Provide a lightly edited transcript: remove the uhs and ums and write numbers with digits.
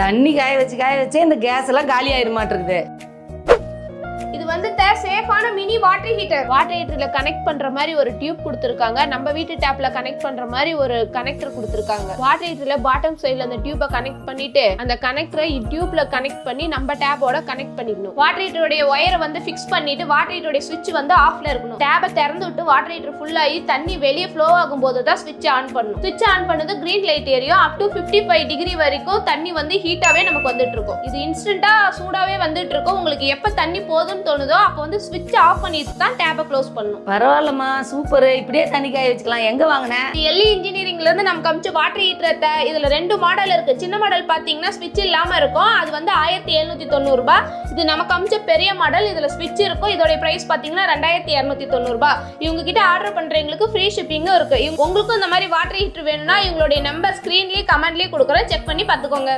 தண்ணி காய வச்சு இந்த கேஸ் எல்லாம் காலி ஆயிருமாட்டிருக்குது. இது வந்து சேஃபான மினி வாட்டர் ஹீட்டர்ல கனெக்ட் பண்ற மாதிரி ஒரு டியூப் கொடுத்துருக்காங்க. நம்ம வீட்டு டேப்ல கனெக்ட் பண்ற மாதிரி ஒரு கனெக்டர் கொடுத்துருக்காங்க. வாட்டர் ஹீட்டர்ல பாட்டம் சைடுல அந்த டியூபை கனெக்ட் பண்ணிட்டு அந்த கனெக்டரை டியூப்ல கனெக்ட் பண்ணி நம்ம டேப்போட கனெக்ட் பண்ணிக்கணும். வாட்டர் ஹீட்டருடைய ஒயரை வந்து ஃபிக்ஸ் பண்ணிட்டு வாட்டர் ஹீட்டருடைய சுவிட்ச் வந்து ஆஃப்ல இருக்கணும். டேப்பை திறந்து விட்டு வாட்டர் ஹீட்டர் ஃபுல் ஆகி தண்ணி வெளியே ஃப்ளோ ஆகும் போது தான் ஸ்விட்ச் ஆன் பண்ணணும். ஸ்விட்ச் ஆன் பண்ணது கிரீன் லைட் எரியும். அப் டு 55 டிகிரி வரைக்கும் தண்ணி வந்து ஹீட்டாவே நமக்கு வந்துட்டு இருக்கும். இது இன்ஸ்டன்டா சூடாவே வந்துட்டு இருக்கும். உங்களுக்கு எப்ப தண்ணி போதும்னு தோணுதோ அப்போ வந்து ஸ்விட்ச் ஆஃப் பண்ணிட்டு தான் டேப்பை க்ளோஸ் பண்ணணும். பரவாயில்லம்மா, சூப்பர். இப்படியே தண்ணி காய வச்சுக்கலாம். எங்க வாங்கினேன்? எல்லி இன்ஜினியரிங்ல இருந்து நமக்கு அமிச்ச வாட்டர் ஹீட்டர். இதுல 2 மாடல் இருக்கு. சின்ன மாடல் பாத்தீங்கன்னா ஸ்விட்ச் இல்லாம இருக்கும். அது வந்து 1790 ரூபாய். இது நமக்கு அமிச்ச பெரிய மாடல். இதுல ஸ்விட்ச் இருக்கும். இதோட பிரைஸ் பாத்தீங்கன்னா 2290 ரூபாய். இவங்க கிட்ட ஆர்டர் பண்றவங்களுக்கு ஃப்ரீ ஷிப்பிங்கும் இருக்கு. உங்களுக்கும் இந்த மாதிரி வாட்டர் ஹீட்டர் வேணும்னா இவங்களுடைய நம்பர் ஸ்கிரீன்லயே கமெண்ட்லயே கொடுக்குறேன். செக் பண்ணி பாத்துக்கோங்க.